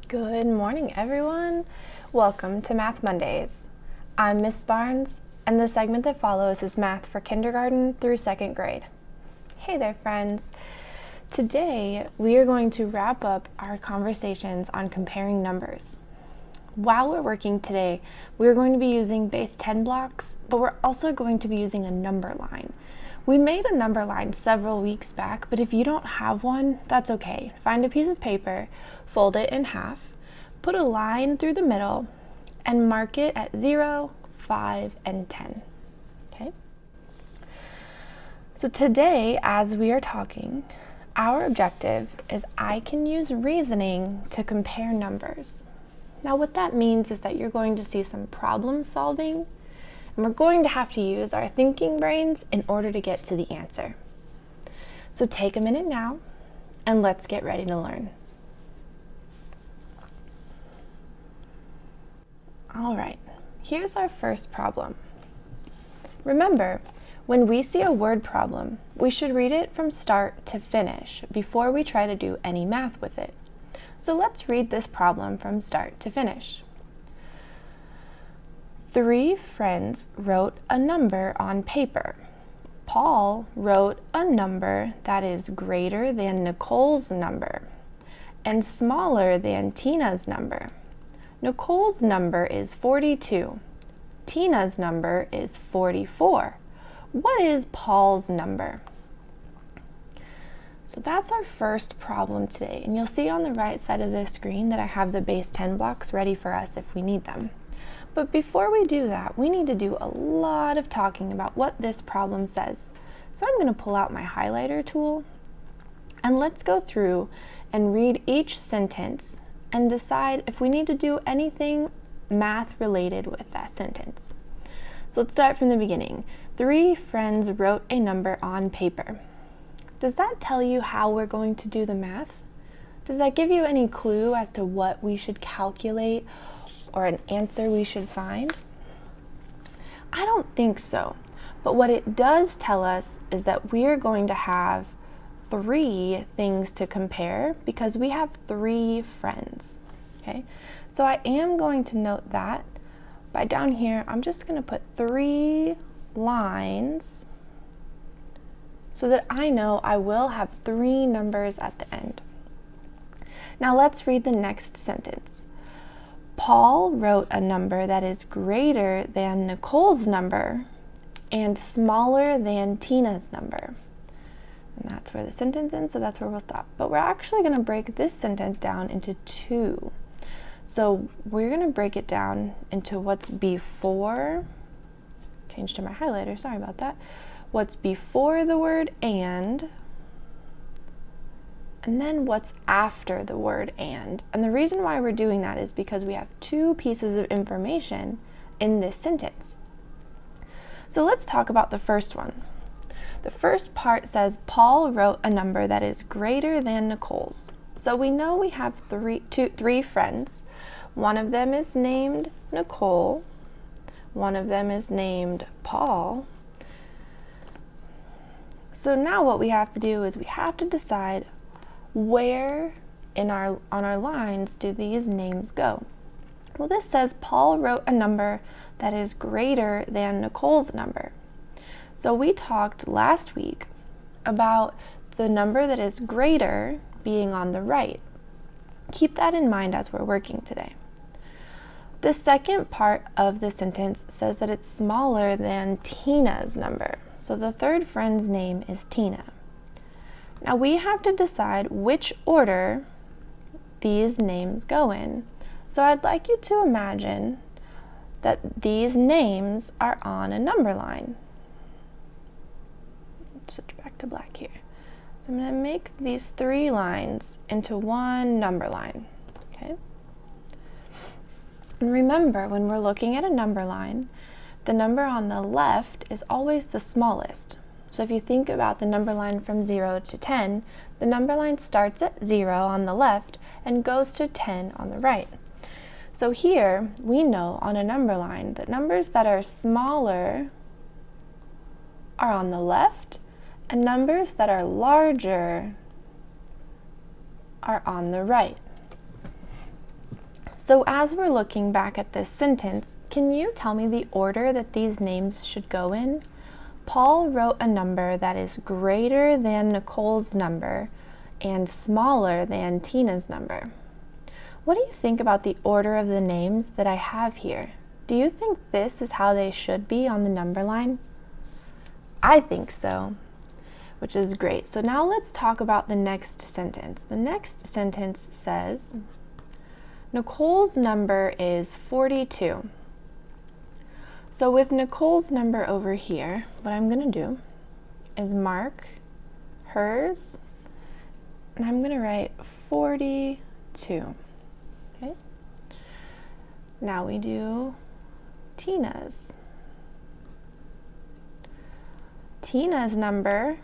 Good morning, everyone. Welcome to Math Mondays. I'm Miss Barnes, and the segment that follows is math for kindergarten through second grade. Hey there, friends. Today, we are going to wrap up our conversations on comparing numbers. While we're working today, we're going to be using base 10 blocks, but we're also going to be using a number line. We made a number line several weeks back, but if you don't have one, that's okay. Find a piece of paper, fold it in half, put a line through the middle, and mark it at 0, 5, and 10. Okay? So today, as we are talking, our objective is I can use reasoning to compare numbers. Now what that means is that you're going to see some problem solving, and we're going to have to use our thinking brains in order to get to the answer. So take a minute now, and let's get ready to learn. All right, here's our first problem. Remember, when we see a word problem, we should read it from start to finish before we try to do any math with it. So let's read this problem from start to finish. 3 friends wrote a number on paper. Paul wrote a number that is greater than Nicole's number and smaller than Tina's number. Nicole's number is 42. Tina's number is 44. What is Paul's number? So that's our first problem today, and you'll see on the right side of the screen that I have the base 10 blocks ready for us if we need them. But before we do that, we need to do a lot of talking about what this problem says. So I'm going to pull out my highlighter tool, and let's go through and read each sentence and decide if we need to do anything math related with that sentence. So let's start from the beginning. 3 friends wrote a number on paper. Does that tell you how we're going to do the math? Does that give you any clue as to what we should calculate or an answer we should find? I don't think so. But what it does tell us is that we are going to have 3 things to compare because we have 3 friends. Okay? So I am going to note that by down here, I'm just going to put 3 lines so that I know I will have 3 numbers at the end. Now let's read the next sentence. Paul wrote a number that is greater than Nicole's number and smaller than Tina's number. And that's where the sentence ends, so that's where we'll stop. But we're actually going to break this sentence down into 2. So we're going to break it down into what's before, change to my highlighter, sorry about that, what's before the word and then what's after the word and. And the reason why we're doing that is because we have 2 pieces of information in this sentence. So let's talk about the first one. The first part says Paul wrote a number that is greater than Nicole's. So we know we have 3 friends. One of them is named Nicole. One of them is named Paul. So now what we have to do is we have to decide where on our lines do these names go. Well, this says Paul wrote a number that is greater than Nicole's number. So we talked last week about the number that is greater being on the right. Keep that in mind as we're working today. The second part of the sentence says that it's smaller than Tina's number. So the third friend's name is Tina. Now we have to decide which order these names go in. So I'd like you to imagine that these names are on a number line. Switch back to black here. So I'm going to make these 3 lines into one number line. Okay? And remember, when we're looking at a number line, the number on the left is always the smallest. So if you think about the number line from 0 to 10, the number line starts at 0 on the left and goes to 10 on the right. So here, we know on a number line that numbers that are smaller are on the left, and numbers that are larger are on the right. So as we're looking back at this sentence, can you tell me the order that these names should go in? Paul wrote a number that is greater than Nicole's number and smaller than Tina's number. What do you think about the order of the names that I have here? Do you think this is how they should be on the number line? I think so, which is great. So now let's talk about the next sentence. The next sentence says, Nicole's number is 42. So with Nicole's number over here, what I'm going to do is mark hers, and I'm going to write 42. Okay. Now we do Tina's. Tina's number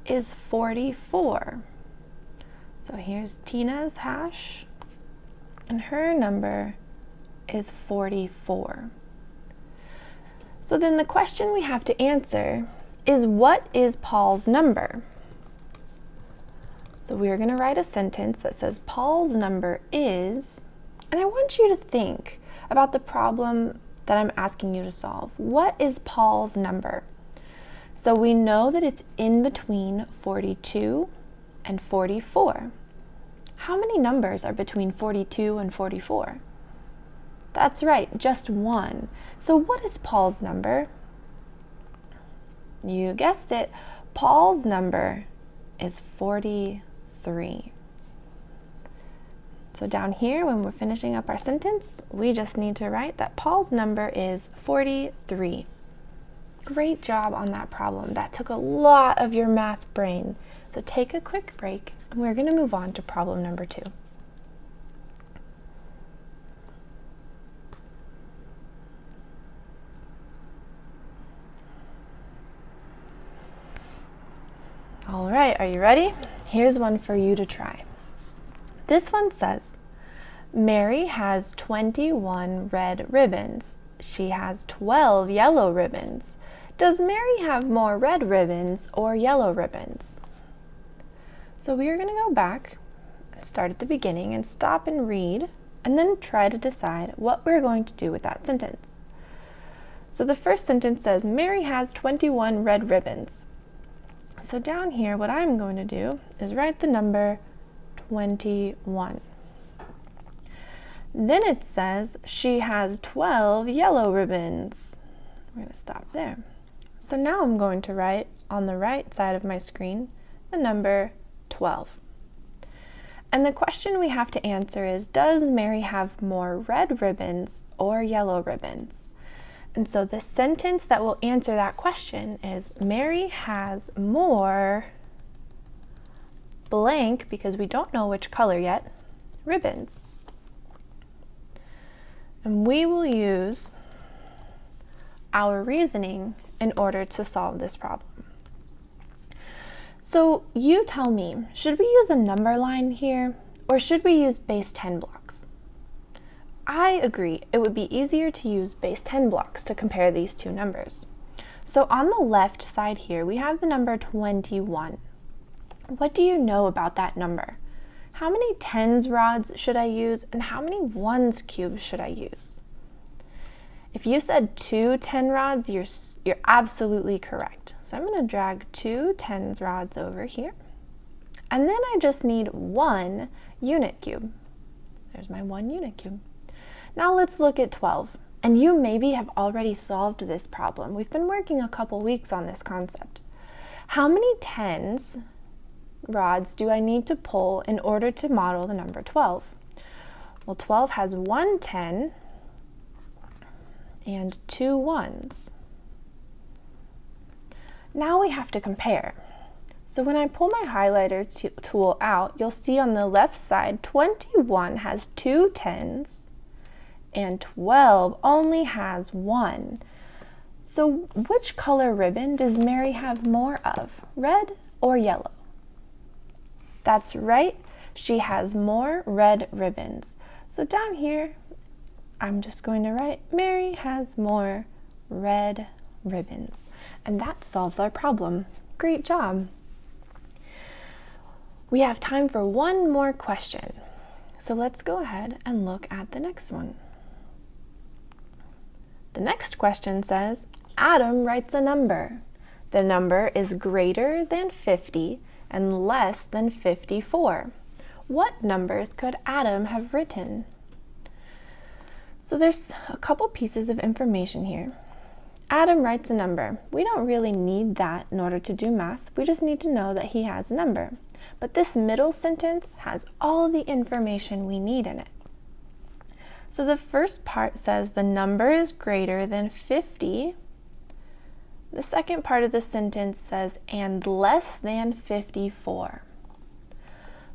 is 44. So here's Tina's hash, and her number is 44. So then the question we have to answer is, what is Paul's number? So we are going to write a sentence that says Paul's number is, and I want you to think about the problem that I'm asking you to solve. What is Paul's number? So we know that it's in between 42 and 44. How many numbers are between 42 and 44? That's right, just one. So what is Paul's number? You guessed it. Paul's number is 43. So down here, when we're finishing up our sentence, we just need to write that Paul's number is 43. Great job on that problem. That took a lot of your math brain. So take a quick break, and we're going to move on to problem number 2. All right, are you ready? Here's one for you to try. This one says, Mary has 21 red ribbons. She has 12 yellow ribbons. Does Mary have more red ribbons or yellow ribbons? So we are going to go back and start at the beginning and stop and read, and then try to decide what we're going to do with that sentence. So the first sentence says, Mary has 21 red ribbons. So down here, what I'm going to do is write the number 21. Then it says she has 12 yellow ribbons. We're going to stop there. So now I'm going to write on the right side of my screen the number 12. And the question we have to answer is, does Mary have more red ribbons or yellow ribbons? And so the sentence that will answer that question is, Mary has more blank, because we don't know which color yet, ribbons. And we will use our reasoning in order to solve this problem. So you tell me, should we use a number line here, or should we use base 10 blocks? I agree, it would be easier to use base 10 blocks to compare these two numbers. So on the left side here, we have the number 21. What do you know about that number? How many tens rods should I use, and how many ones cubes should I use? If you said 2 10 rods, you're absolutely correct. So I'm going to drag 2 tens rods over here. And then I just need 1 unit cube. There's my 1 unit cube. Now let's look at 12. And you maybe have already solved this problem. We've been working a couple weeks on this concept. How many tens rods do I need to pull in order to model the number 12? Well, 12 has 1 10 and 2 ones. Now we have to compare. So when I pull my highlighter tool out, you'll see on the left side, 21 has 2 tens and 12 only has 1. So which color ribbon does Mary have more of, red or yellow? That's right, she has more red ribbons. So down here, I'm just going to write, Mary has more red ribbons. And that solves our problem. Great job. We have time for one more question. So let's go ahead and look at the next one. The next question says, Adam writes a number. The number is greater than 50 and less than 54. What numbers could Adam have written? So there's a couple pieces of information here. Adam writes a number. We don't really need that in order to do math. We just need to know that he has a number. But this middle sentence has all the information we need in it. So the first part says the number is greater than 50. The second part of the sentence says and less than 54.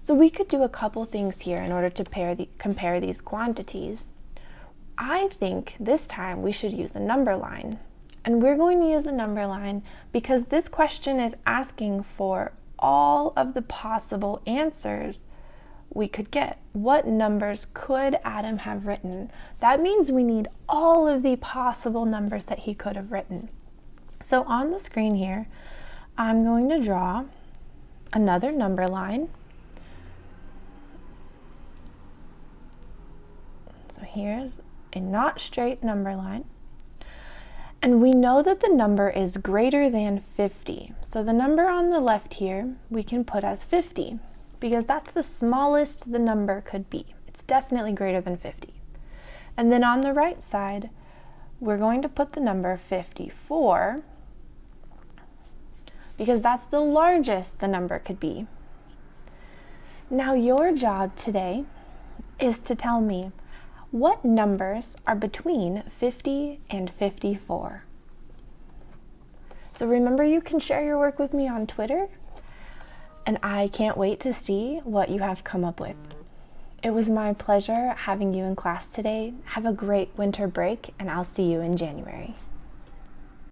So we could do a couple things here in order to compare these quantities. I think this time we should use a number line. And we're going to use a number line because this question is asking for all of the possible answers we could get. What numbers could Adam have written? That means we need all of the possible numbers that he could have written. So on the screen here, I'm going to draw another number line. So here's a not straight number line. And we know that the number is greater than 50. So the number on the left here, we can put as 50 because that's the smallest the number could be. It's definitely greater than 50. And then on the right side, we're going to put the number 54 because that's the largest the number could be. Now your job today is to tell me what numbers are between 50 and 54. So remember, you can share your work with me on Twitter, and I can't wait to see what you have come up with. It was my pleasure having you in class today. Have a great winter break, and I'll see you in January.